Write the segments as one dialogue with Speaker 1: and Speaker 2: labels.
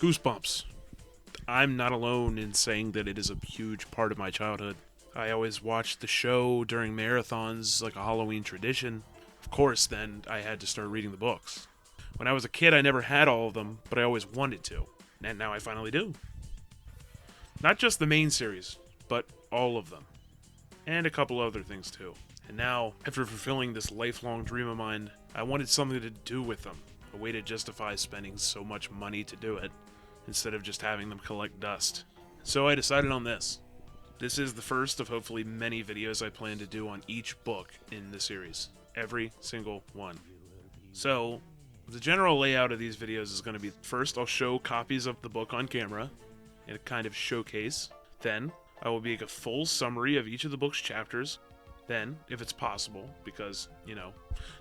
Speaker 1: Goosebumps. I'm not alone in saying that it is a huge part of my childhood. I always watched the show during marathons like a Halloween tradition. Of course, then I had to start reading the books. When I was a kid, I never had all of them, but I always wanted to. And now I finally do. Not just the main series, but all of them. And a couple other things too. And now, after fulfilling this lifelong dream of mine, I wanted something to do with them. A way to justify spending so much money to do it, instead of just having them collect dust. So I decided on this. This is the first of hopefully many videos I plan to do on each book in the series. Every single one. So, the general layout of these videos is going to be, first I'll show copies of the book on camera, in a kind of showcase. Then, I will make a full summary of each of the book's chapters. Then, if it's possible, because,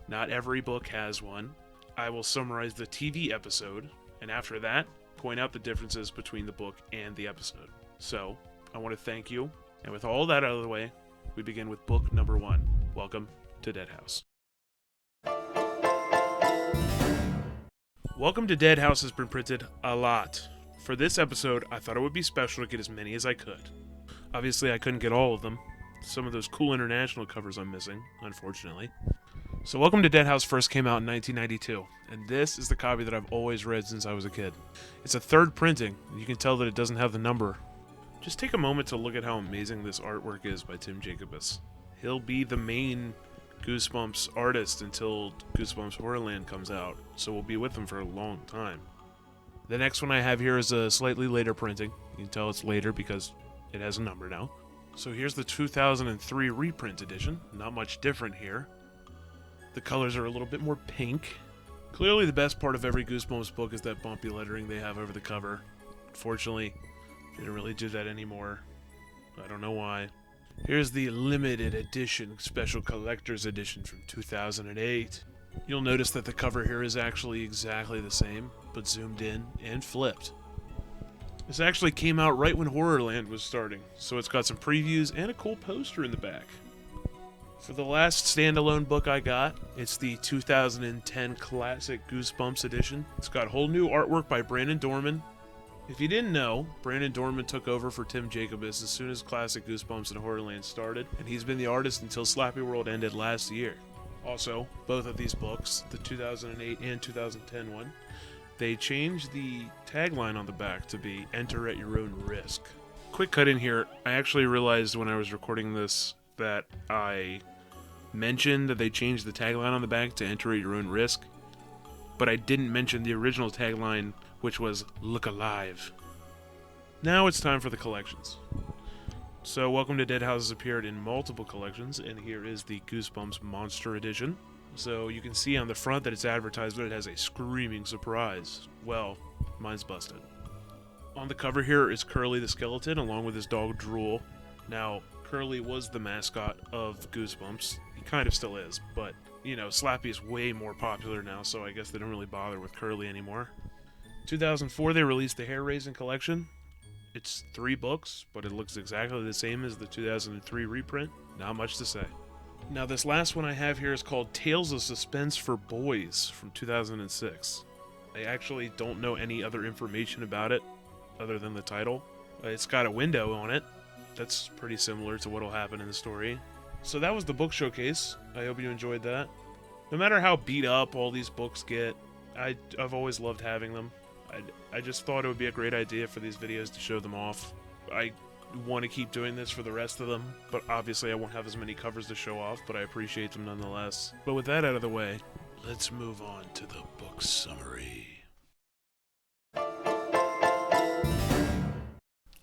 Speaker 1: not every book has one, I will summarize the TV episode, and after that, point out the differences between the book and the episode. So, I want to thank you, and with all that out of the way, we begin with book number 1. Welcome to Dead House. Welcome to Dead House has been printed a lot. For this episode, I thought it would be special to get as many as I could. Obviously, I couldn't get all of them. Some of those cool international covers I'm missing, unfortunately. So Welcome to Dead House first came out in 1992, and this is the copy that I've always read since I was a kid. It's a third printing, and you can tell that it doesn't have the number. Just take a moment to look at how amazing this artwork is by Tim Jacobus. He'll be the main Goosebumps artist until Goosebumps Horrorland comes out, so we'll be with him for a long time. The next one I have here is a slightly later printing. You can tell it's later because it has a number now. So here's the 2003 reprint edition. Not much different here. The colors are a little bit more pink. Clearly the best part of every Goosebumps book is that bumpy lettering they have over the cover. Unfortunately, they don't really do that anymore. I don't know why. Here's the limited edition special collector's edition from 2008. You'll notice that the cover here is actually exactly the same, but zoomed in and flipped. This actually came out right when Horrorland was starting, so it's got some previews and a cool poster in the back. For the last standalone book I got, it's the 2010 Classic Goosebumps edition. It's got whole new artwork by Brandon Dorman. If you didn't know, Brandon Dorman took over for Tim Jacobus as soon as Classic Goosebumps and Horrorland started, and he's been the artist until Slappy World ended last year. Also, both of these books, the 2008 and 2010 one, they changed the tagline on the back to be "Enter at your own risk." Quick cut in here, I actually realized when I was recording this that I mentioned that they changed the tagline on the back to "Enter at your own risk," but I didn't mention the original tagline, which was "Look alive." Now it's time for the collections. So Welcome to Dead House has appeared in multiple collections, and here is the Goosebumps Monster Edition. So you can see on the front that it's advertised that it has a screaming surprise. Well, mine's busted. On the cover here is Curly the skeleton along with his dog Drool. Now, Curly was the mascot of Goosebumps. He kind of still is, but, Slappy is way more popular now, so I guess they don't really bother with Curly anymore. 2004, they released the Hair Raising Collection. It's 3 books, but it looks exactly the same as the 2003 reprint. Not much to say. Now, this last one I have here is called Tales of Suspense for Boys from 2006. I actually don't know any other information about it other than the title. It's got a window on it. That's pretty similar to what'll happen in the story. So that was the book showcase. I hope you enjoyed that. No matter how beat up all these books get, I've always loved having them. I just thought it would be a great idea for these videos to show them off. I want to keep doing this for the rest of them, but obviously I won't have as many covers to show off, but I appreciate them nonetheless. But with that out of the way, let's move on to the book summary.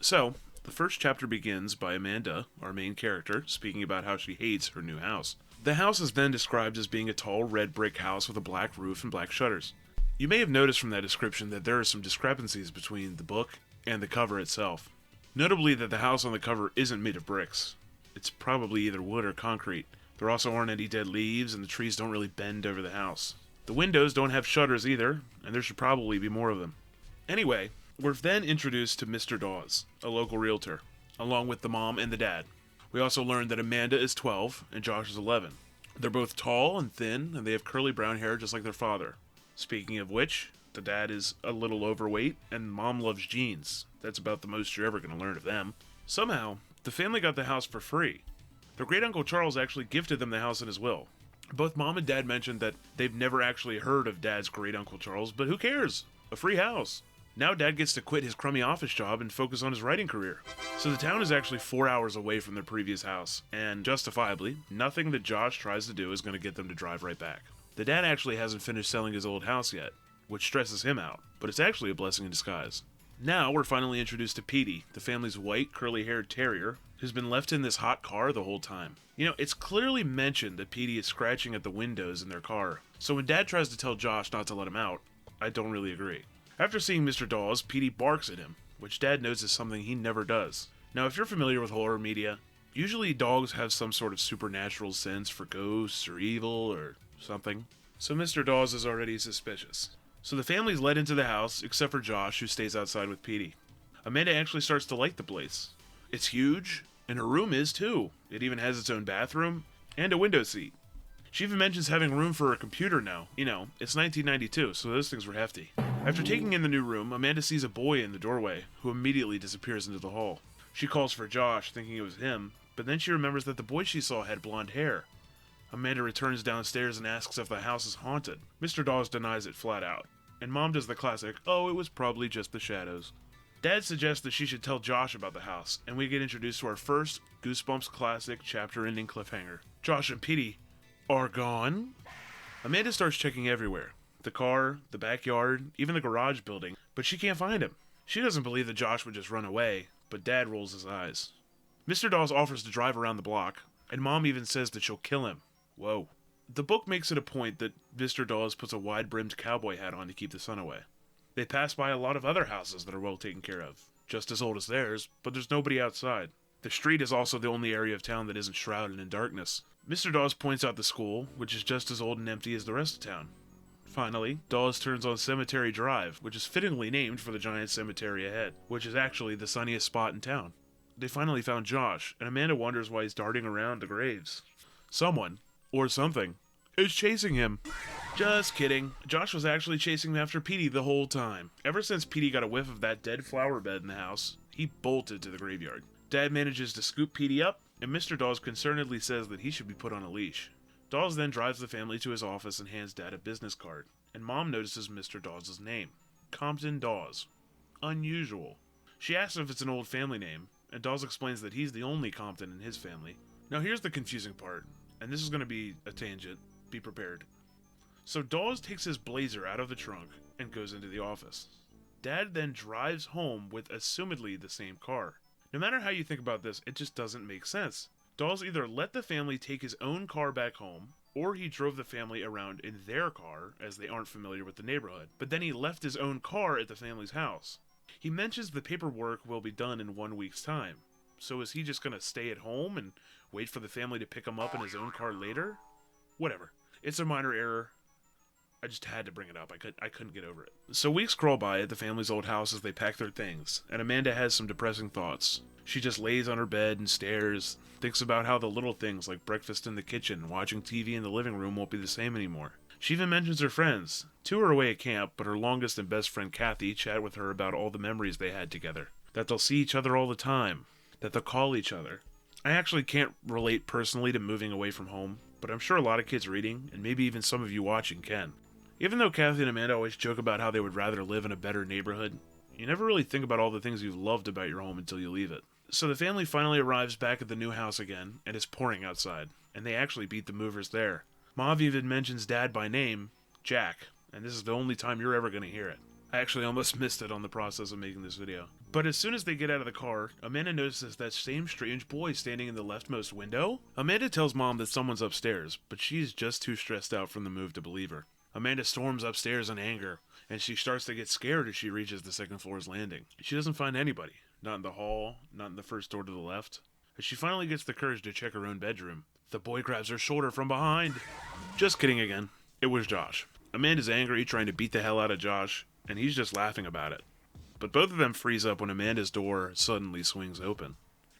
Speaker 1: So, the first chapter begins by Amanda, our main character, speaking about how she hates her new house. The house is then described as being a tall red brick house with a black roof and black shutters. You may have noticed from that description that there are some discrepancies between the book and the cover itself. Notably that the house on the cover isn't made of bricks. It's probably either wood or concrete. There also aren't any dead leaves, and the trees don't really bend over the house. The windows don't have shutters either, and there should probably be more of them. Anyway, we're then introduced to Mr. Dawes, a local realtor, along with the mom and the dad. We also learn that Amanda is 12 and Josh is 11. They're both tall and thin, and they have curly brown hair just like their father. Speaking of which, The dad is a little overweight, and mom loves jeans. That's about the most you're ever going to learn of them. Somehow, the family got the house for free. Their great-uncle Charles actually gifted them the house in his will. Both mom and dad mentioned that they've never actually heard of dad's great-uncle Charles, but who cares? A free house. Now dad gets to quit his crummy office job and focus on his writing career. So the town is actually 4 hours away from their previous house, and justifiably, nothing that Josh tries to do is going to get them to drive right back. The dad actually hasn't finished selling his old house yet, which stresses him out, but it's actually a blessing in disguise. Now we're finally introduced to Petey, the family's white, curly-haired terrier, who's been left in this hot car the whole time. You know, it's clearly mentioned that Petey is scratching at the windows in their car, so when dad tries to tell Josh not to let him out, I don't really agree. After seeing Mr. Dawes, Petey barks at him, which dad knows is something he never does. Now, if you're familiar with horror media, usually dogs have some sort of supernatural sense for ghosts or evil or something, so Mr. Dawes is already suspicious. So the family's led into the house, except for Josh, who stays outside with Petey. Amanda actually starts to like the place. It's huge, and her room is too. It even has its own bathroom and a window seat. She even mentions having room for a computer now. You know, it's 1992, so those things were hefty. After taking in the new room, Amanda sees a boy in the doorway, who immediately disappears into the hall. She calls for Josh, thinking it was him, but then she remembers that the boy she saw had blonde hair. Amanda returns downstairs and asks if the house is haunted. Mr. Dawes denies it flat out, and Mom does the classic, "Oh, it was probably just the shadows." Dad suggests that she should tell Josh about the house, and we get introduced to our first Goosebumps classic chapter-ending cliffhanger. Josh and Petey are gone? Amanda starts checking everywhere. The car, the backyard, even the garage building, but she can't find him. She doesn't believe that Josh would just run away, but Dad rolls his eyes. Mr. Dawes offers to drive around the block, and Mom even says that she'll kill him. Whoa. The book makes it a point that Mr. Dawes puts a wide-brimmed cowboy hat on to keep the sun away. They pass by a lot of other houses that are well taken care of, just as old as theirs, but there's nobody outside. The street is also the only area of town that isn't shrouded in darkness. Mr. Dawes points out the school, which is just as old and empty as the rest of town. Finally, Dawes turns on Cemetery Drive, which is fittingly named for the giant cemetery ahead, which is actually the sunniest spot in town. They finally found Josh, and Amanda wonders why he's darting around the graves. Someone, or something, is chasing him. Just kidding. Josh was actually chasing after Petey the whole time. Ever since Petey got a whiff of that dead flower bed in the house, he bolted to the graveyard. Dad manages to scoop Petey up, and Mr. Dawes concernedly says that he should be put on a leash. Dawes then drives the family to his office and hands Dad a business card, and Mom notices Mr. Dawes' name, Compton Dawes. Unusual. She asks if it's an old family name, and Dawes explains that he's the only Compton in his family. Now here's the confusing part, and this is going to be a tangent. Be prepared. So Dawes takes his blazer out of the trunk and goes into the office. Dad then drives home with assumedly the same car. No matter how you think about this, it just doesn't make sense. Dawes either let the family take his own car back home, or he drove the family around in their car, as they aren't familiar with the neighborhood. But then he left his own car at the family's house. He mentions the paperwork will be done in 1 week's time. So is he just going to stay at home and wait for the family to pick him up in his own car later? Whatever. It's a minor error. I just had to bring it up. I couldn't get over it. So weeks crawl by at the family's old house as they pack their things, and Amanda has some depressing thoughts. She just lays on her bed and stares, thinks about how the little things like breakfast in the kitchen, watching TV in the living room won't be the same anymore. She even mentions her friends. Two are away at camp, but her longest and best friend Kathy chat with her about all the memories they had together. That they'll see each other all the time. That they'll call each other. I actually can't relate personally to moving away from home, but I'm sure a lot of kids reading, and maybe even some of you watching, can. Even though Kathy and Amanda always joke about how they would rather live in a better neighborhood, you never really think about all the things you've loved about your home until you leave it. So the family finally arrives back at the new house again, and it's pouring outside, and they actually beat the movers there. Mom even mentions Dad by name, Jack, and this is the only time you're ever going to hear it. I actually almost missed it on the process of making this video. But as soon as they get out of the car, Amanda notices that same strange boy standing in the leftmost window. Amanda tells Mom that someone's upstairs, but she's just too stressed out from the move to believe her. Amanda storms upstairs in anger, and she starts to get scared as she reaches the second floor's landing. She doesn't find anybody. Not in the hall, not in the first door to the left. As she finally gets the courage to check her own bedroom, the boy grabs her shoulder from behind. Just kidding again. It was Josh. Amanda's angry, trying to beat the hell out of Josh, and he's just laughing about it. But both of them freeze up when Amanda's door suddenly swings open.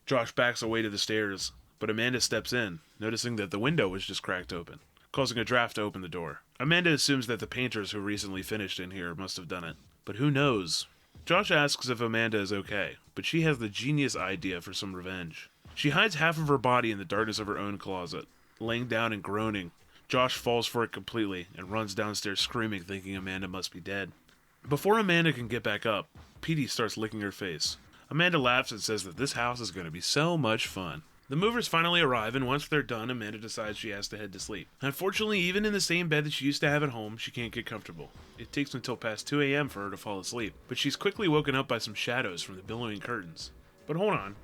Speaker 1: Josh backs away to the stairs, but Amanda steps in, noticing that the window was just cracked open. causing a draft to open the door. Amanda assumes that the painters who recently finished in here must have done it. But who knows? Josh asks if Amanda is okay, but she has the genius idea for some revenge. She hides half of her body in the darkness of her own closet, laying down and groaning. Josh falls for it completely and runs downstairs screaming, thinking Amanda must be dead. Before Amanda can get back up, Petey starts licking her face. Amanda laughs and says that this house is going to be so much fun. The movers finally arrive, and once they're done, Amanda decides she has to head to sleep. Unfortunately, even in the same bed that she used to have at home, she can't get comfortable. It takes until past 2 a.m. for her to fall asleep, but she's quickly woken up by some shadows from the billowing curtains. But hold on,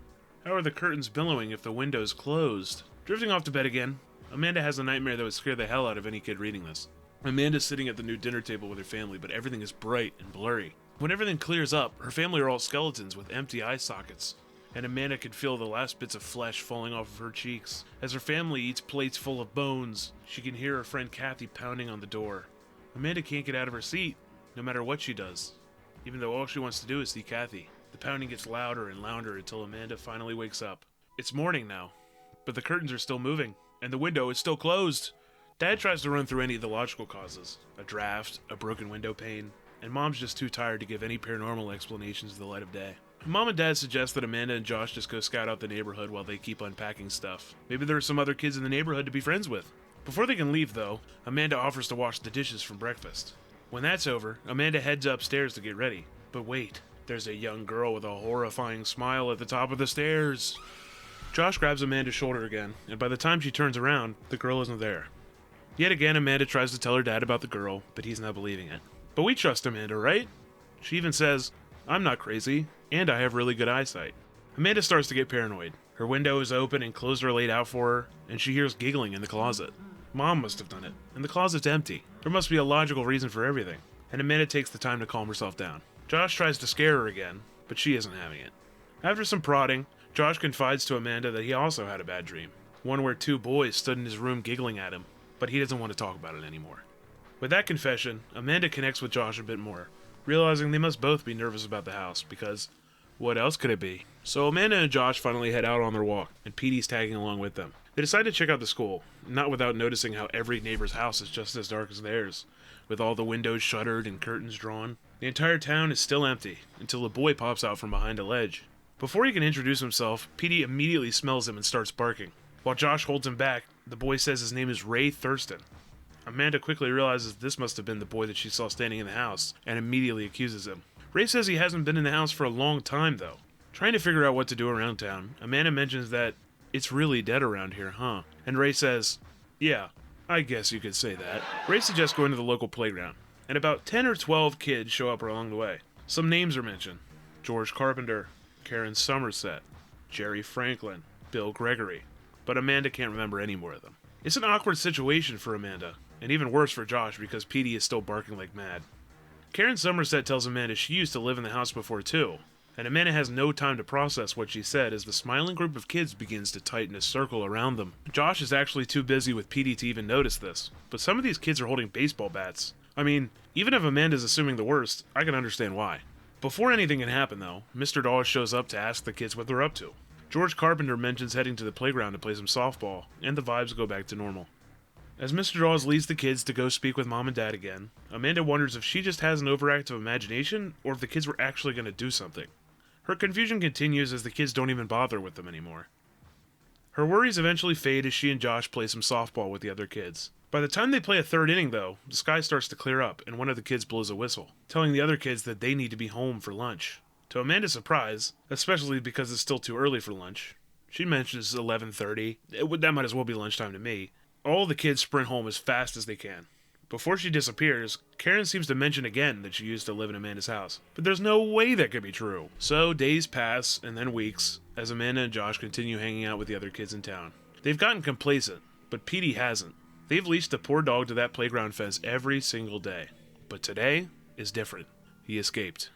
Speaker 1: how are the curtains billowing if the window's closed? Drifting off to bed again, Amanda has a nightmare that would scare the hell out of any kid reading this. Amanda's sitting at the new dinner table with her family, but everything is bright and blurry. When everything clears up, her family are all skeletons with empty eye sockets, and Amanda can feel the last bits of flesh falling off of her cheeks. As her family eats plates full of bones, she can hear her friend Kathy pounding on the door. Amanda can't get out of her seat, no matter what she does, even though all she wants to do is see Kathy. The pounding gets louder and louder until Amanda finally wakes up. It's morning now, but the curtains are still moving, and the window is still closed. Dad tries to run through any of the logical causes, a draft, a broken window pane, and Mom's just too tired to give any paranormal explanations in the light of day. Mom and Dad suggest that Amanda and Josh just go scout out the neighborhood while they keep unpacking stuff. Maybe there are some other kids in the neighborhood to be friends with. Before they can leave, though, Amanda offers to wash the dishes from breakfast. When that's over, Amanda heads upstairs to get ready. But wait, there's a young girl with a horrifying smile at the top of the stairs. Josh grabs Amanda's shoulder again, and by the time she turns around, the girl isn't there. Yet again, Amanda tries to tell her dad about the girl, but he's not believing it. But we trust Amanda, right? She even says, I'm not crazy, and I have really good eyesight. Amanda starts to get paranoid. Her window is open and clothes are laid out for her, and she hears giggling in the closet. Mom must have done it, and the closet's empty. There must be a logical reason for everything, and Amanda takes the time to calm herself down. Josh tries to scare her again, but she isn't having it. After some prodding, Josh confides to Amanda that he also had a bad dream, one where two boys stood in his room giggling at him, but he doesn't want to talk about it anymore. With that confession, Amanda connects with Josh a bit more, realizing they must both be nervous about the house, because what else could it be? So Amanda and Josh finally head out on their walk, and Petey's tagging along with them. They decide to check out the school, not without noticing how every neighbor's house is just as dark as theirs, with all the windows shuttered and curtains drawn. The entire town is still empty, until a boy pops out from behind a ledge. Before he can introduce himself, Petey immediately smells him and starts barking. While Josh holds him back, the boy says his name is Ray Thurston. Amanda quickly realizes this must have been the boy that she saw standing in the house, and immediately accuses him. Ray says he hasn't been in the house for a long time, though. Trying to figure out what to do around town, Amanda mentions that it's really dead around here, huh? And Ray says, yeah, I guess you could say that. Ray suggests going to the local playground, and about 10 or 12 kids show up along the way. Some names are mentioned. George Carpenter, Karen Somerset, Jerry Franklin, Bill Gregory. But Amanda can't remember any more of them. It's an awkward situation for Amanda, and even worse for Josh because Petey is still barking like mad. Karen Somerset tells Amanda she used to live in the house before too, and Amanda has no time to process what she said as the smiling group of kids begins to tighten a circle around them. Josh is actually too busy with Petey to even notice this, but some of these kids are holding baseball bats. I mean, even if Amanda's assuming the worst, I can understand why. Before anything can happen though, Mr. Dawes shows up to ask the kids what they're up to. George Carpenter mentions heading to the playground to play some softball, and the vibes go back to normal. As Mr. Dawes leads the kids to go speak with Mom and Dad again, Amanda wonders if she just has an overactive imagination, or if the kids were actually going to do something. Her confusion continues as the kids don't even bother with them anymore. Her worries eventually fade as she and Josh play some softball with the other kids. By the time they play a third inning though, the sky starts to clear up, and one of the kids blows a whistle, telling the other kids that they need to be home for lunch. To Amanda's surprise, especially because it's still too early for lunch, she mentions 11:30. That might as well be lunchtime to me. All the kids sprint home as fast as they can. Before she disappears, Karen seems to mention again that she used to live in Amanda's house. But there's no way that could be true. So days pass, and then weeks, as Amanda and Josh continue hanging out with the other kids in town. They've gotten complacent, but Petey hasn't. They've leashed the poor dog to that playground fence every single day. But today is different. He escaped.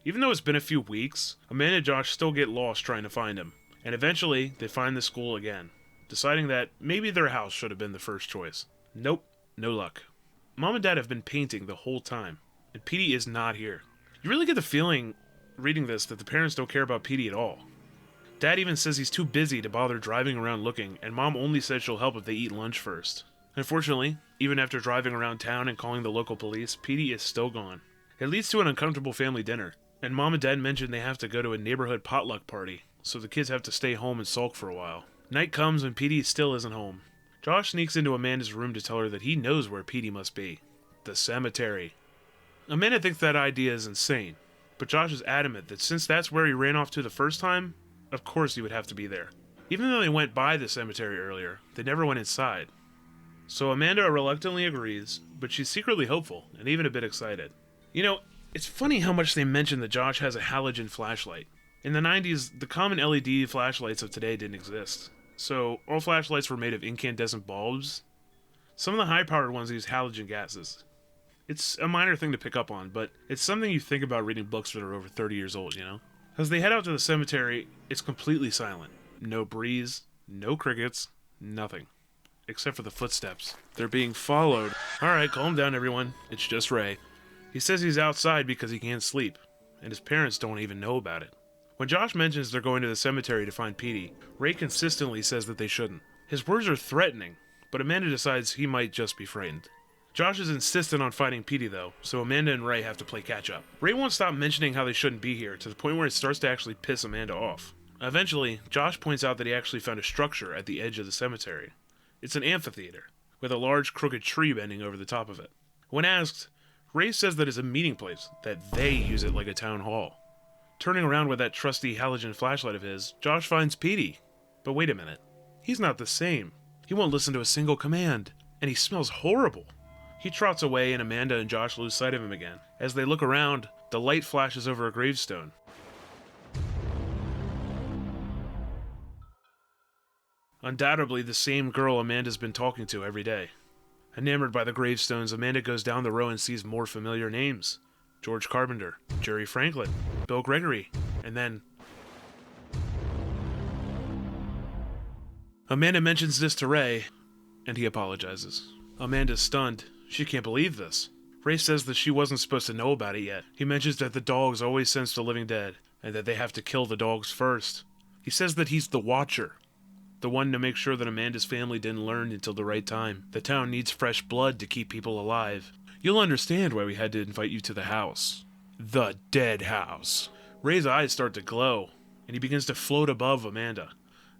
Speaker 1: Even though it's been a few weeks, Amanda and Josh still get lost trying to find him. And eventually, they find the school again, deciding that maybe their house should have been the first choice. Nope, no luck. Mom and Dad have been painting the whole time, and Petey is not here. You really get the feeling, reading this, that the parents don't care about Petey at all. Dad even says he's too busy to bother driving around looking, and Mom only says she'll help if they eat lunch first. Unfortunately, even after driving around town and calling the local police, Petey is still gone. It leads to an uncomfortable family dinner, and Mom and Dad mention they have to go to a neighborhood potluck party, so the kids have to stay home and sulk for a while. Night comes and Petey still isn't home. Josh sneaks into Amanda's room to tell her that he knows where Petey must be. The cemetery. Amanda thinks that idea is insane, but Josh is adamant that since that's where he ran off to the first time, of course he would have to be there. Even though they went by the cemetery earlier, they never went inside. So Amanda reluctantly agrees, but she's secretly hopeful and even a bit excited. You know, it's funny how much they mention that Josh has a halogen flashlight. In the 90s, the common LED flashlights of today didn't exist. So all flashlights were made of incandescent bulbs. Some of the high-powered ones use halogen gases. It's a minor thing to pick up on, but it's something you think about reading books that are over 30 years old, you know? As they head out to the cemetery, it's completely silent. No breeze, no crickets, nothing. Except for the footsteps. They're being followed. Alright, calm down everyone. It's just Ray. He says he's outside because he can't sleep, and his parents don't even know about it. When Josh mentions they're going to the cemetery to find Petey, Ray consistently says that they shouldn't. His words are threatening, but Amanda decides he might just be frightened. Josh is insistent on fighting Petey though, so Amanda and Ray have to play catch up. Ray won't stop mentioning how they shouldn't be here, to the point where it starts to actually piss Amanda off. Eventually, Josh points out that he actually found a structure at the edge of the cemetery. It's an amphitheater, with a large crooked tree bending over the top of it. When asked, Ray says that it's a meeting place, that they use it like a town hall. Turning around with that trusty halogen flashlight of his, Josh finds Petey. But wait a minute, he's not the same. He won't listen to a single command, and he smells horrible. He trots away and Amanda and Josh lose sight of him again. As they look around, the light flashes over a gravestone. Undoubtedly the same girl Amanda's been talking to every day. Enamored by the gravestones, Amanda goes down the row and sees more familiar names. George Carpenter, Jerry Franklin, Bill Gregory, and then... Amanda mentions this to Ray, and he apologizes. Amanda's stunned. She can't believe this. Ray says that she wasn't supposed to know about it yet. He mentions that the dogs always sense the living dead, and that they have to kill the dogs first. He says that he's the Watcher, the one to make sure that Amanda's family didn't learn until the right time. The town needs fresh blood to keep people alive. You'll understand why we had to invite you to the house. The dead house. Ray's eyes start to glow, and he begins to float above Amanda.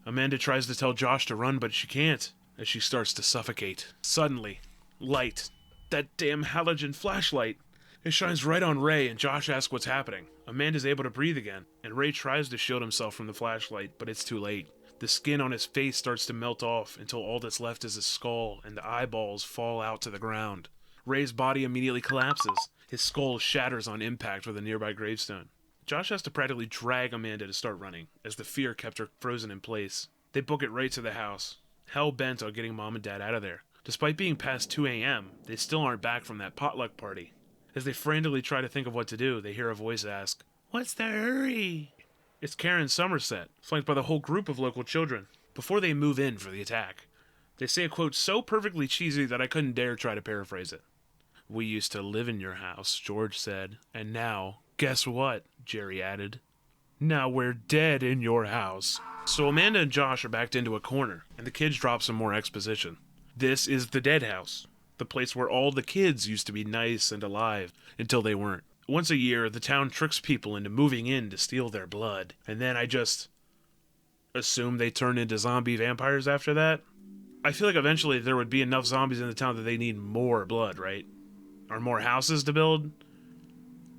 Speaker 1: Amanda tries to tell Josh to run, but she can't, as she starts to suffocate. Suddenly, light. That damn halogen flashlight. It shines right on Ray, and Josh asks what's happening. Amanda's able to breathe again, and Ray tries to shield himself from the flashlight, but it's too late. The skin on his face starts to melt off until all that's left is his skull, and the eyeballs fall out to the ground. Ray's body immediately collapses. His skull shatters on impact with a nearby gravestone. Josh has to practically drag Amanda to start running, as the fear kept her frozen in place. They book it right to the house, hell-bent on getting Mom and Dad out of there. Despite being past 2 a.m., they still aren't back from that potluck party. As they frantically try to think of what to do, they hear a voice ask, "What's the hurry?" It's Karen Somerset, flanked by the whole group of local children, before they move in for the attack. They say a quote so perfectly cheesy that I couldn't dare try to paraphrase it. "We used to live in your house," George said, "and now, guess what?" Jerry added. "Now we're dead in your house." So Amanda and Josh are backed into a corner, and the kids drop some more exposition. This is the dead house, the place where all the kids used to be nice and alive until they weren't. Once a year, the town tricks people into moving in to steal their blood, and then I just assume they turn into zombie vampires after that. I feel like eventually there would be enough zombies in the town that they need more blood, right? Or more houses to build?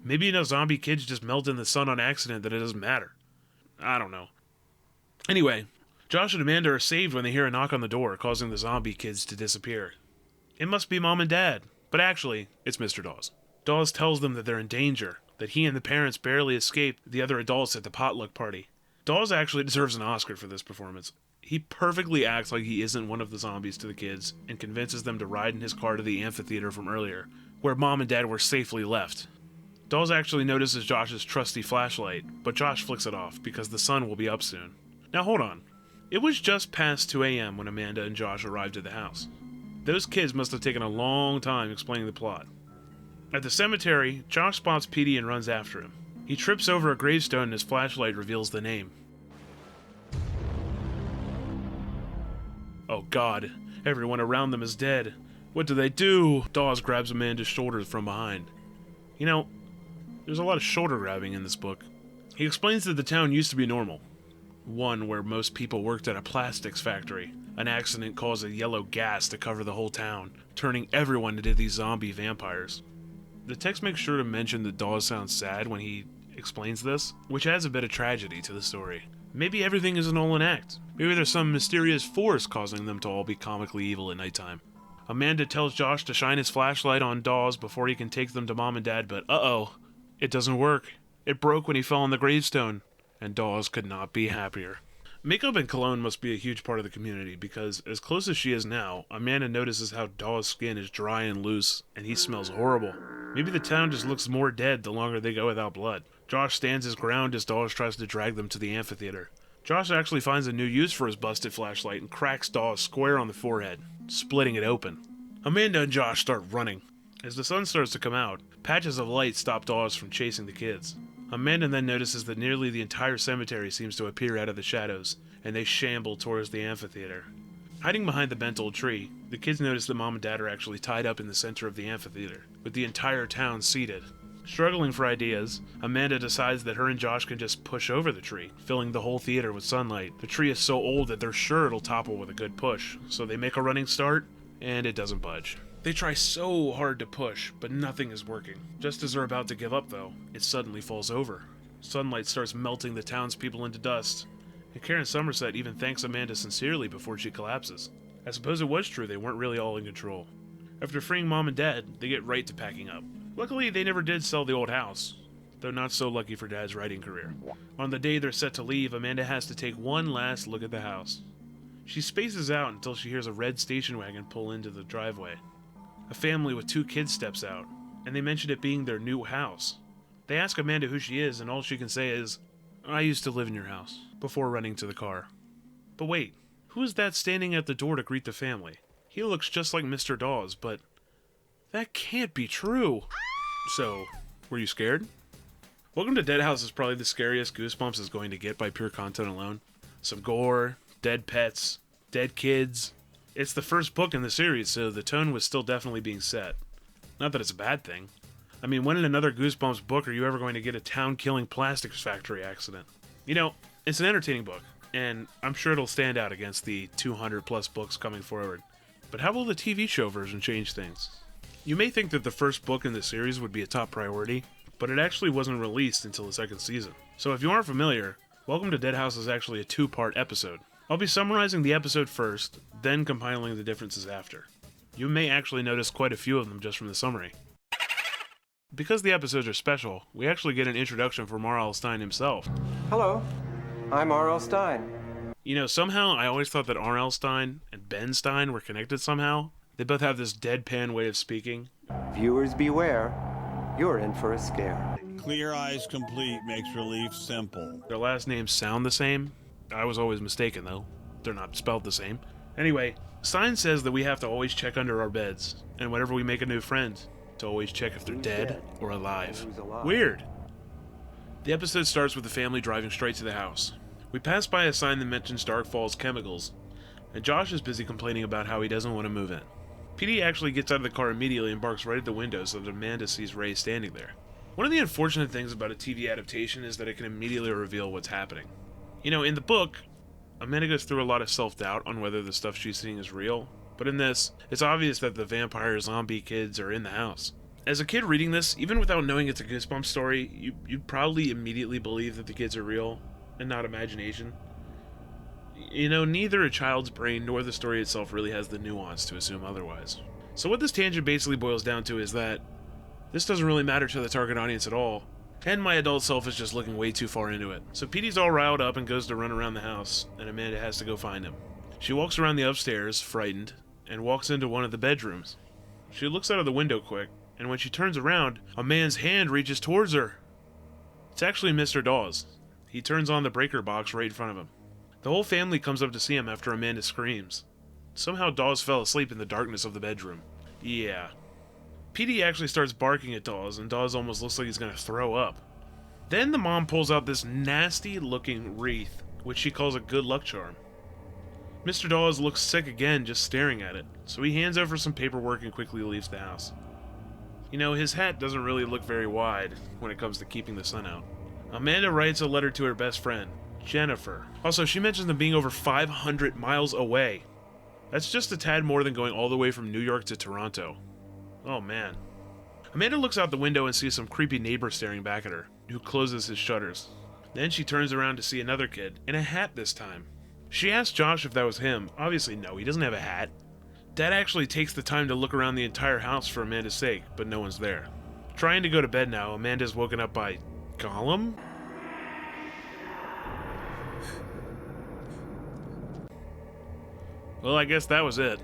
Speaker 1: Maybe enough zombie kids just melt in the sun on accident that it doesn't matter. I don't know. Anyway, Josh and Amanda are saved when they hear a knock on the door, causing the zombie kids to disappear. It must be Mom and Dad, but actually, it's Mr. Dawes. Dawes tells them that they're in danger, that he and the parents barely escaped the other adults at the potluck party. Dawes actually deserves an Oscar for this performance. He perfectly acts like he isn't one of the zombies to the kids, and convinces them to ride in his car to the amphitheater from earlier, where Mom and Dad were safely left. Dawes actually notices Josh's trusty flashlight, but Josh flicks it off because the sun will be up soon. Now hold on. It was just past 2 a.m. when Amanda and Josh arrived at the house. Those kids must have taken a long time explaining the plot. At the cemetery, Josh spots Petey and runs after him. He trips over a gravestone and his flashlight reveals the name. Oh god. Everyone around them is dead. What do? Dawes grabs Amanda's shoulders from behind. You know, there's a lot of shoulder grabbing in this book. He explains that the town used to be normal. One where most people worked at a plastics factory. An accident caused a yellow gas to cover the whole town, turning everyone into these zombie vampires. The text makes sure to mention that Dawes sounds sad when he explains this, which adds a bit of tragedy to the story. Maybe everything isn't all an act. Maybe there's some mysterious force causing them to all be comically evil at nighttime. Amanda tells Josh to shine his flashlight on Dawes before he can take them to Mom and Dad, but uh-oh, it doesn't work. It broke when he fell on the gravestone, and Dawes could not be happier. Makeup and cologne must be a huge part of the community, because as close as she is now, Amanda notices how Dawes' skin is dry and loose, and he smells horrible. Maybe the town just looks more dead the longer they go without blood. Josh stands his ground as Dawes tries to drag them to the amphitheater. Josh actually finds a new use for his busted flashlight and cracks Dawes square on the forehead, splitting it open. Amanda and Josh start running. As the sun starts to come out, patches of light stop Dawes from chasing the kids. Amanda then notices that nearly the entire cemetery seems to appear out of the shadows, and they shamble towards the amphitheater. Hiding behind the bent old tree, the kids notice that Mom and Dad are actually tied up in the center of the amphitheater, with the entire town seated. Struggling for ideas, Amanda decides that her and Josh can just push over the tree, filling the whole theater with sunlight. The tree is so old that they're sure it'll topple with a good push, so they make a running start, and it doesn't budge. They try so hard to push, but nothing is working. Just as they're about to give up, though, it suddenly falls over. Sunlight starts melting the townspeople into dust, and Karen Somerset even thanks Amanda sincerely before she collapses. I suppose it was true they weren't really all in control. After freeing Mom and Dad, they get right to packing up. Luckily, they never did sell the old house, though not so lucky for Dad's writing career. On the day they're set to leave, Amanda has to take one last look at the house. She spaces out until she hears a red station wagon pull into the driveway. A family with 2 kids steps out, and they mention it being their new house. They ask Amanda who she is, and all she can say is, "I used to live in your house," before running to the car. But wait, who is that standing at the door to greet the family? He looks just like Mr. Dawes, but that can't be true. So, were you scared? Welcome to Dead House is probably the scariest Goosebumps is going to get by pure content alone. Some gore, dead pets, dead kids. It's the first book in the series, so the tone was still definitely being set. Not that it's a bad thing. I mean, when in another Goosebumps book are you ever going to get a town-killing plastics factory accident? You know, it's an entertaining book, and I'm sure it'll stand out against the 200-plus books coming forward. But how will the TV show version change things? You may think that the first book in the series would be a top priority, but it actually wasn't released until the second season. So if you aren't familiar, Welcome to Dead House is actually a 2-part episode. I'll be summarizing the episode first, then compiling the differences after. You may actually notice quite a few of them just from the summary. Because the episodes are special, we actually get an introduction from R.L. Stine himself.
Speaker 2: Hello, I'm R.L. Stine.
Speaker 1: You know, somehow I always thought that R.L. Stine and Ben Stine were connected somehow. They both have this deadpan way of speaking.
Speaker 2: Viewers beware, you're in for a scare.
Speaker 3: Clear eyes complete makes relief simple.
Speaker 1: Their last names sound the same. I was always mistaken, though. They're not spelled the same. Anyway, Stein says that we have to always check under our beds, and whenever we make a new friend, to always check if they're dead or alive. Weird. The episode starts with the family driving straight to the house. We pass by a sign that mentions Dark Falls Chemicals, and Josh is busy complaining about how he doesn't want to move in. PD actually gets out of the car immediately and barks right at the window so that Amanda sees Ray standing there. One of the unfortunate things about a TV adaptation is that it can immediately reveal what's happening. You know, in the book, Amanda goes through a lot of self-doubt on whether the stuff she's seeing is real, but in this, it's obvious that the vampire zombie kids are in the house. As a kid reading this, even without knowing it's a Goosebumps story, you'd probably immediately believe that the kids are real, and not imagination. You know, neither a child's brain nor the story itself really has the nuance to assume otherwise. So what this tangent basically boils down to is that this doesn't really matter to the target audience at all, and my adult self is just looking way too far into it. So Petey's all riled up and goes to run around the house, and Amanda has to go find him. She walks around the upstairs, frightened, and walks into one of the bedrooms. She looks out of the window quick, and when she turns around, a man's hand reaches towards her. It's actually Mr. Dawes. He turns on the breaker box right in front of him. The whole family comes up to see him after Amanda screams. Somehow Dawes fell asleep in the darkness of the bedroom. Yeah. Petey actually starts barking at Dawes, and Dawes almost looks like he's gonna throw up. Then the mom pulls out this nasty looking wreath, which she calls a good luck charm. Mr. Dawes looks sick again just staring at it, so he hands over some paperwork and quickly leaves the house. You know, his hat doesn't really look very wide when it comes to keeping the sun out. Amanda writes a letter to her best friend, Jennifer. Also, she mentions them being over 500 miles away. That's just a tad more than going all the way from New York to Toronto. Oh man. Amanda looks out the window and sees some creepy neighbor staring back at her, who closes his shutters. Then she turns around to see another kid, in a hat this time. She asks Josh if that was him. Obviously no, he doesn't have a hat. Dad actually takes the time to look around the entire house for Amanda's sake, but no one's there. Trying to go to bed now, Amanda's woken up by Gollum? Well, I guess that was it.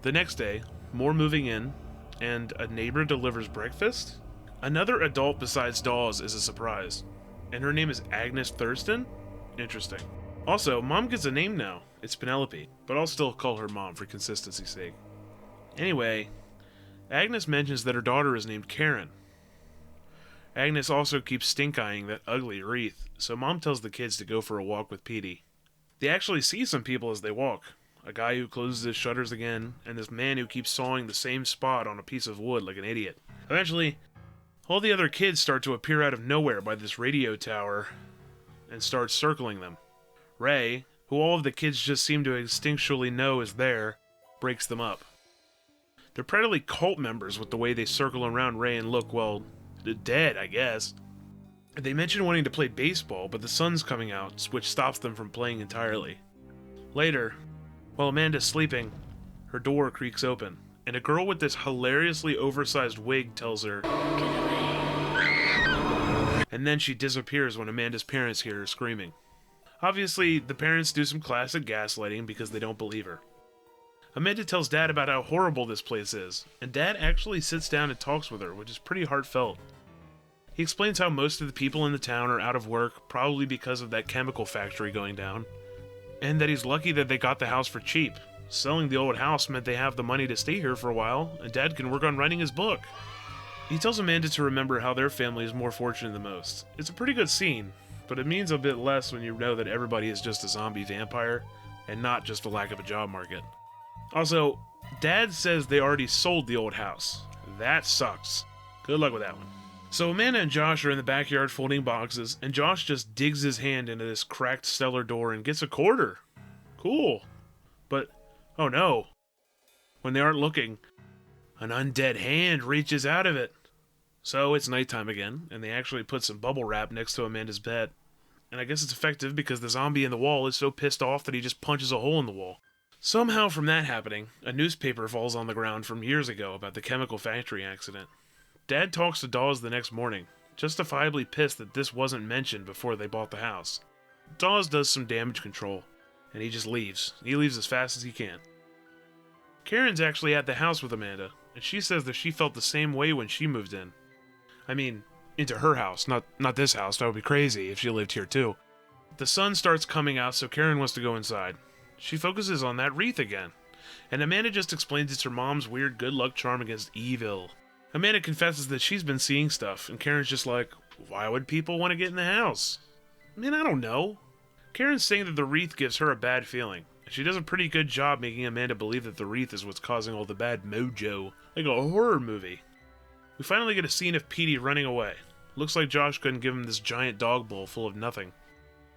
Speaker 1: The next day, more moving in, and a neighbor delivers breakfast? Another adult besides Dawes is a surprise, and her name is Agnes Thurston? Interesting. Also, Mom gets a name now. It's Penelope, but I'll still call her Mom for consistency's sake. Anyway, Agnes mentions that her daughter is named Karen. Agnes also keeps stink-eyeing that ugly wreath, so Mom tells the kids to go for a walk with Petey. They actually see some people as they walk. A guy who closes his shutters again, and this man who keeps sawing the same spot on a piece of wood like an idiot. Eventually, all the other kids start to appear out of nowhere by this radio tower and start circling them. Ray, who all of the kids just seem to instinctually know is there, breaks them up. They're practically cult members with the way they circle around Ray and look, well, dead, I guess. They mention wanting to play baseball, but the sun's coming out, which stops them from playing entirely. Later, while Amanda's sleeping, her door creaks open, and a girl with this hilariously oversized wig tells her, "Get away." And then she disappears when Amanda's parents hear her screaming. Obviously, the parents do some classic gaslighting because they don't believe her. Amanda tells Dad about how horrible this place is, and Dad actually sits down and talks with her, which is pretty heartfelt. He explains how most of the people in the town are out of work, probably because of that chemical factory going down, and that he's lucky that they got the house for cheap. Selling the old house meant they have the money to stay here for a while, and Dad can work on writing his book. He tells Amanda to remember how their family is more fortunate than most. It's a pretty good scene, but it means a bit less when you know that everybody is just a zombie vampire, and not just a lack of a job market. Also, Dad says they already sold the old house. That sucks. Good luck with that one. So Amanda and Josh are in the backyard folding boxes, and Josh just digs his hand into this cracked cellar door and gets a quarter. Cool. But, oh no. When they aren't looking, an undead hand reaches out of it. So it's nighttime again, and they actually put some bubble wrap next to Amanda's bed. And I guess it's effective because the zombie in the wall is so pissed off that he just punches a hole in the wall. Somehow from that happening, a newspaper falls on the ground from years ago about the chemical factory accident. Dad talks to Dawes the next morning, justifiably pissed that this wasn't mentioned before they bought the house. Dawes does some damage control, and he just leaves. He leaves as fast as he can. Karen's actually at the house with Amanda, and she says that she felt the same way when she moved in. I mean, into her house, not this house. That would be crazy if she lived here too. The sun starts coming out, so Karen wants to go inside. She focuses on that wreath again, and Amanda just explains it's her mom's weird good luck charm against evil. Amanda confesses that she's been seeing stuff, and Karen's just like, why would people want to get in the house? I mean, I don't know. Karen's saying that the wreath gives her a bad feeling, and she does a pretty good job making Amanda believe that the wreath is what's causing all the bad mojo, like a horror movie. We finally get a scene of Petey running away. Looks like Josh couldn't give him this giant dog bowl full of nothing.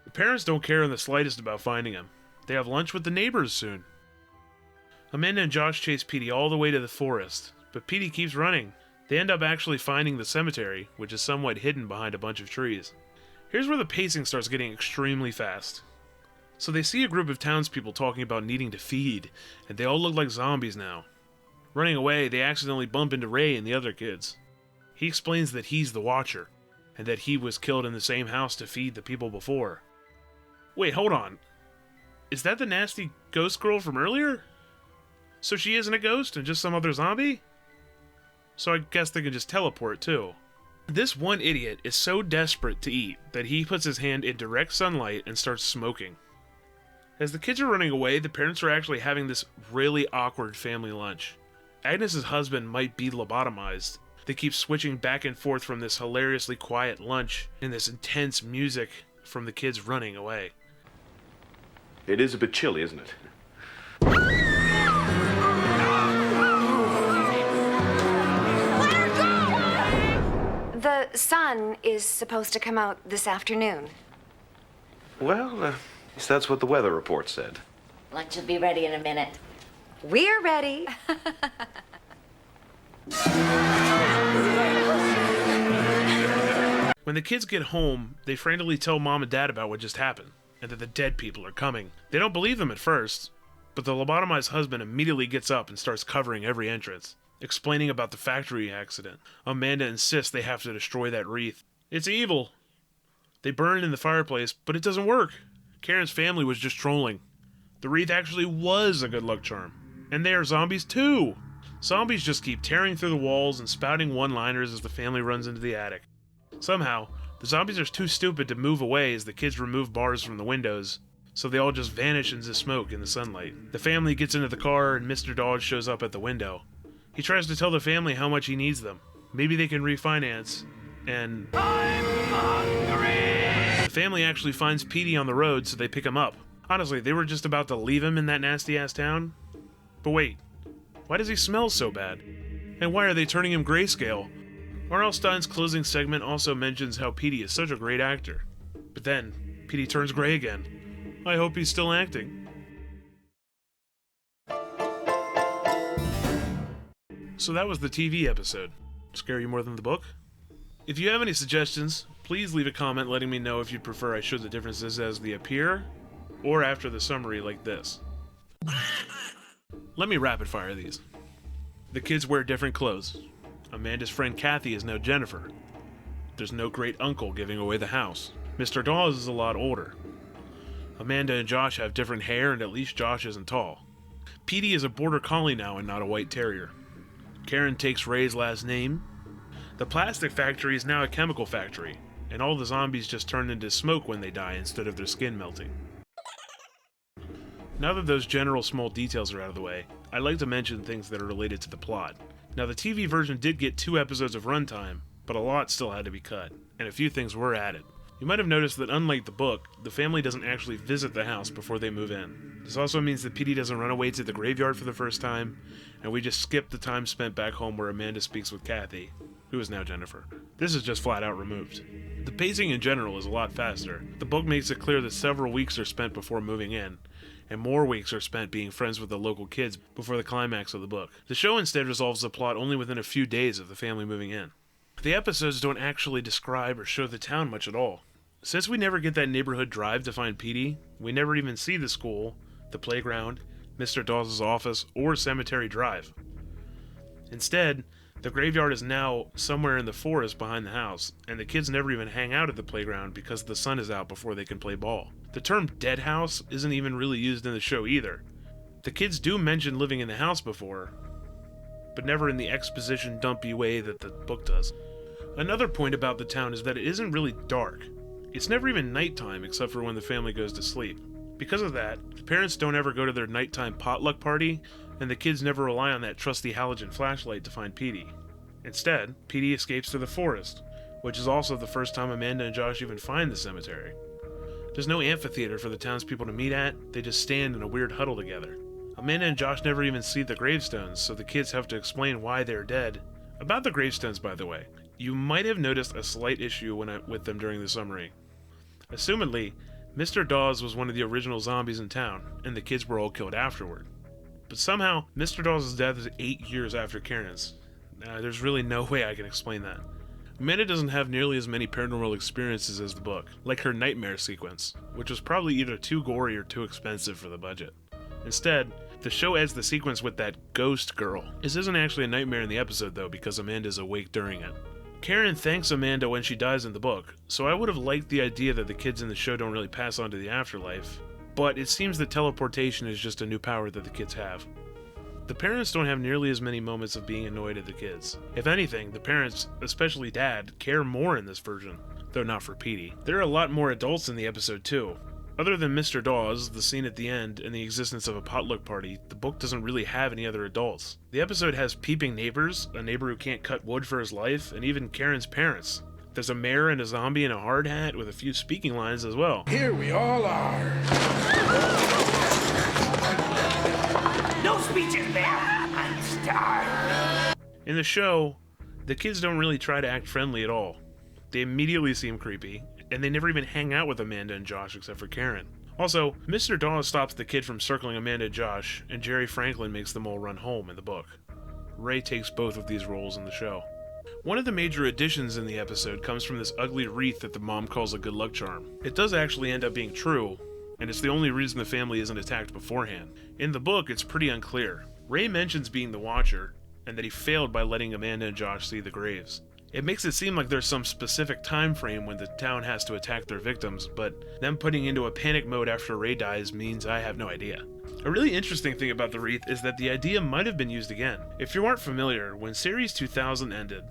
Speaker 1: The parents don't care in the slightest about finding him. They have lunch with the neighbors soon. Amanda and Josh chase Petey all the way to the forest, but Petey keeps running. They end up actually finding the cemetery, which is somewhat hidden behind a bunch of trees. Here's where the pacing starts getting extremely fast. So they see a group of townspeople talking about needing to feed, and they all look like zombies now. Running away, they accidentally bump into Ray and the other kids. He explains that he's the Watcher, and that he was killed in the same house to feed the people before. Wait, hold on. Is that the nasty ghost girl from earlier? So she isn't a ghost and just some other zombie? So I guess they can just teleport too. This one idiot is so desperate to eat that he puts his hand in direct sunlight and starts smoking. As the kids are running away, the parents are actually having this really awkward family lunch. Agnes's husband might be lobotomized. They keep switching back and forth from this hilariously quiet lunch and this intense music from the kids running away.
Speaker 4: It is a bit chilly, isn't it? sun is supposed to come out this afternoon.
Speaker 5: Well, at least that's what the weather report said.
Speaker 6: Lunch will be ready in a minute.
Speaker 4: We're ready.
Speaker 1: When the kids get home, they frantically tell Mom and Dad about what just happened, and that the dead people are coming. They don't believe them at first, but the lobotomized husband immediately gets up and starts covering every entrance, explaining about the factory accident. Amanda insists they have to destroy that wreath. It's evil. They burn it in the fireplace, but it doesn't work. Karen's family was just trolling. The wreath actually was a good luck charm. And they are zombies too. Zombies just keep tearing through the walls and spouting one-liners as the family runs into the attic. Somehow, the zombies are too stupid to move away as the kids remove bars from the windows, so they all just vanish into smoke in the sunlight. The family gets into the car and Mr. Dodge shows up at the window. He tries to tell the family how much he needs them. Maybe they can refinance, and... I'm hungry! The family actually finds Petey on the road, so they pick him up. Honestly, they were just about to leave him in that nasty-ass town. But wait, why does he smell so bad? And why are they turning him grayscale? R.L. Stine's closing segment also mentions how Petey is such a great actor. But then, Petey turns gray again. I hope he's still acting. So that was the TV episode. Scare you more than the book? If you have any suggestions, please leave a comment letting me know if you'd prefer I show the differences as they appear, or after the summary like this. Let me rapid fire these. The kids wear different clothes. Amanda's friend Kathy is now Jennifer. There's no great uncle giving away the house. Mr. Dawes is a lot older. Amanda and Josh have different hair, and at least Josh isn't tall. Petey is a border collie now and not a white terrier. Karen takes Ray's last name. The plastic factory is now a chemical factory, and all the zombies just turn into smoke when they die instead of their skin melting. Now that those general small details are out of the way, I'd like to mention things that are related to the plot. Now, the TV version did get 2 episodes of runtime, but a lot still had to be cut, and a few things were added. You might have noticed that unlike the book, the family doesn't actually visit the house before they move in. This also means that Petey doesn't run away to the graveyard for the first time, and we just skip the time spent back home where Amanda speaks with Kathy, who is now Jennifer. This is just flat out removed. The pacing in general is a lot faster. The book makes it clear that several weeks are spent before moving in, and more weeks are spent being friends with the local kids before the climax of the book. The show instead resolves the plot only within a few days of the family moving in. The episodes don't actually describe or show the town much at all. Since we never get that neighborhood drive to find Petey, we never even see the school, the playground, Mr. Dawes' office, or Cemetery Drive. Instead, the graveyard is now somewhere in the forest behind the house, and the kids never even hang out at the playground because the sun is out before they can play ball. The term dead house isn't even really used in the show either. The kids do mention living in the house before, but never in the exposition dumpy way that the book does. Another point about the town is that it isn't really dark. It's never even nighttime except for when the family goes to sleep. Because of that, the parents don't ever go to their nighttime potluck party, and the kids never rely on that trusty halogen flashlight to find Petey. Instead, Petey escapes to the forest, which is also the first time Amanda and Josh even find the cemetery. There's no amphitheater for the townspeople to meet at, they just stand in a weird huddle together. Amanda and Josh never even see the gravestones, so the kids have to explain why they're dead. About the gravestones, by the way, you might have noticed a slight issue with them during the summary. Assumedly, Mr. Dawes was one of the original zombies in town, and the kids were all killed afterward. But somehow, Mr. Dawes' death is 8 years after Karen's. There's really no way I can explain that. Amanda doesn't have nearly as many paranormal experiences as the book, like her nightmare sequence, which was probably either too gory or too expensive for the budget. Instead, the show ends the sequence with that ghost girl. This isn't actually a nightmare in the episode though, because Amanda's awake during it. Karen thanks Amanda when she dies in the book, so I would have liked the idea that the kids in the show don't really pass on to the afterlife, but it seems that teleportation is just a new power that the kids have. The parents don't have nearly as many moments of being annoyed at the kids. If anything, the parents, especially Dad, care more in this version, though not for Petey. There are a lot more adults in the episode too. Other than Mr. Dawes, the scene at the end, and the existence of a potluck party, the book doesn't really have any other adults. The episode has peeping neighbors, a neighbor who can't cut wood for his life, and even Karen's parents. There's a mayor and a zombie in a hard hat with a few speaking lines as well.
Speaker 7: Here we all are. No speeches there. I'm starved.
Speaker 1: In the show, the kids don't really try to act friendly at all. They immediately seem creepy, and they never even hang out with Amanda and Josh except for Karen. Also, Mr. Dawes stops the kid from circling Amanda and Josh, and Jerry Franklin makes them all run home in the book. Ray takes both of these roles in the show. One of the major additions in the episode comes from this ugly wreath that the mom calls a good luck charm. It does actually end up being true, and it's the only reason the family isn't attacked beforehand. In the book, it's pretty unclear. Ray mentions being the Watcher, and that he failed by letting Amanda and Josh see the graves. It makes it seem like there's some specific time frame when the town has to attack their victims, but them putting into a panic mode after Ray dies means I have no idea. A really interesting thing about the wreath is that the idea might have been used again. If you aren't familiar, when Series 2000 ended,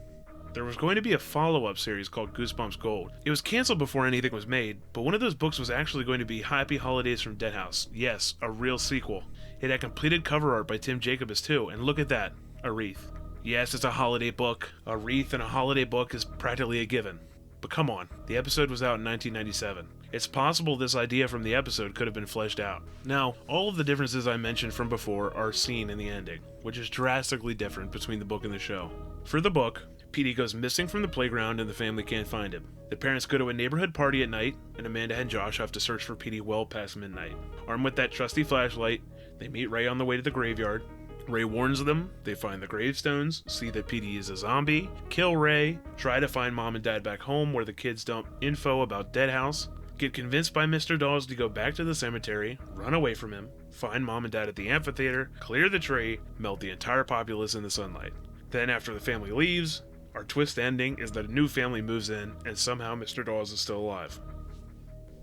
Speaker 1: there was going to be a follow-up series called Goosebumps Gold. It was canceled before anything was made, but one of those books was actually going to be Happy Holidays from Deadhouse. Yes, a real sequel. It had completed cover art by Tim Jacobus too, and look at that, a wreath. Yes, it's a holiday book. A wreath in a holiday book is practically a given. But come on, the episode was out in 1997. It's possible this idea from the episode could have been fleshed out. Now, all of the differences I mentioned from before are seen in the ending, which is drastically different between the book and the show. For the book, Petey goes missing from the playground and the family can't find him. The parents go to a neighborhood party at night, and Amanda and Josh have to search for Petey well past midnight. Armed with that trusty flashlight, they meet Ray on the way to the graveyard. Ray warns them, they find the gravestones, see that Petey is a zombie, kill Ray, try to find Mom and Dad back home where the kids dump info about Deadhouse, get convinced by Mr. Dawes to go back to the cemetery, run away from him, find Mom and Dad at the amphitheater, clear the tree, melt the entire populace in the sunlight. Then after the family leaves, our twist ending is that a new family moves in and somehow Mr. Dawes is still alive.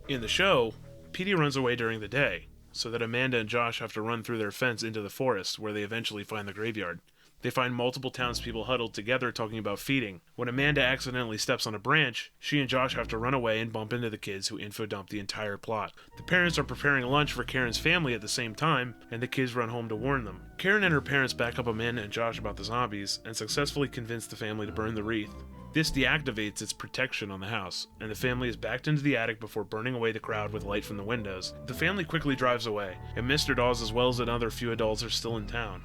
Speaker 1: In the show, Petey runs away during the day, so that Amanda and Josh have to run through their fence into the forest where they eventually find the graveyard. They find multiple townspeople huddled together talking about feeding. When Amanda accidentally steps on a branch, she and Josh have to run away and bump into the kids who infodump the entire plot. The parents are preparing lunch for Karen's family at the same time, and the kids run home to warn them. Karen and her parents back up Amanda and Josh about the zombies and successfully convince the family to burn the wreath. This deactivates its protection on the house, and the family is backed into the attic before burning away the crowd with light from the windows. The family quickly drives away, and Mr. Dawes as well as another few adults are still in town.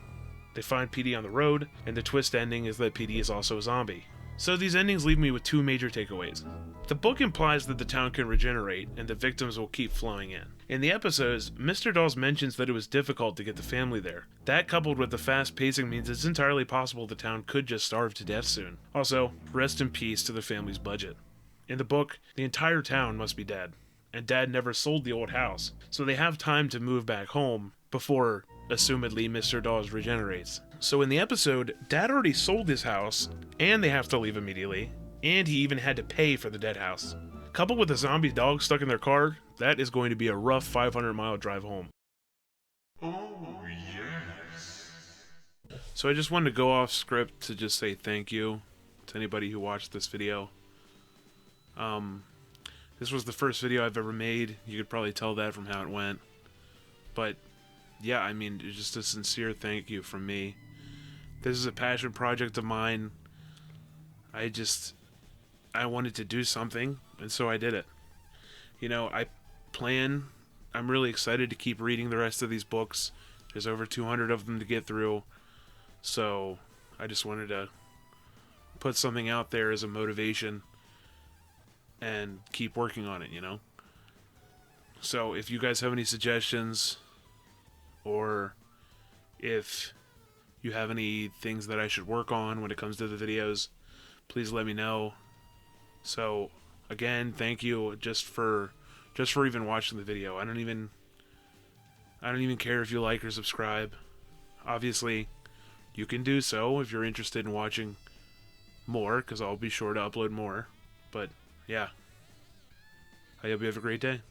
Speaker 1: They find Petey on the road, and the twist ending is that Petey is also a zombie. So these endings leave me with two major takeaways. The book implies that the town can regenerate, and the victims will keep flowing in. In the episodes, Mr. Dawes mentions that it was difficult to get the family there. That coupled with the fast pacing means it's entirely possible the town could just starve to death soon. Also, rest in peace to the family's budget. In the book, the entire town must be dead, and Dad never sold the old house, so they have time to move back home before, assumedly, Mr. Dawes regenerates. So in the episode, Dad already sold his house, and they have to leave immediately, and he even had to pay for the dead house. Coupled with a zombie dog stuck in their car, that is going to be a rough 500-mile drive home.
Speaker 7: Oh, yes.
Speaker 1: So I just wanted to go off script to just say thank you to anybody who watched this video. This was the first video I've ever made. You could probably tell that from how it went. But yeah, I mean, it's just a sincere thank you from me. This is a passion project of mine. I wanted to do something, and so I did it. You know, I'm really excited to keep reading the rest of these books. There's over 200 of them to get through. So I just wanted to put something out there as a motivation and keep working on it, you know? So if you guys have any suggestions, or if you have any things that I should work on when it comes to the videos, please let me know. So again, thank you just for even watching the video. I don't even care if you like or subscribe. Obviously, you can do so if you're interested in watching more, because I'll be sure to upload more. But yeah, I hope you have a great day.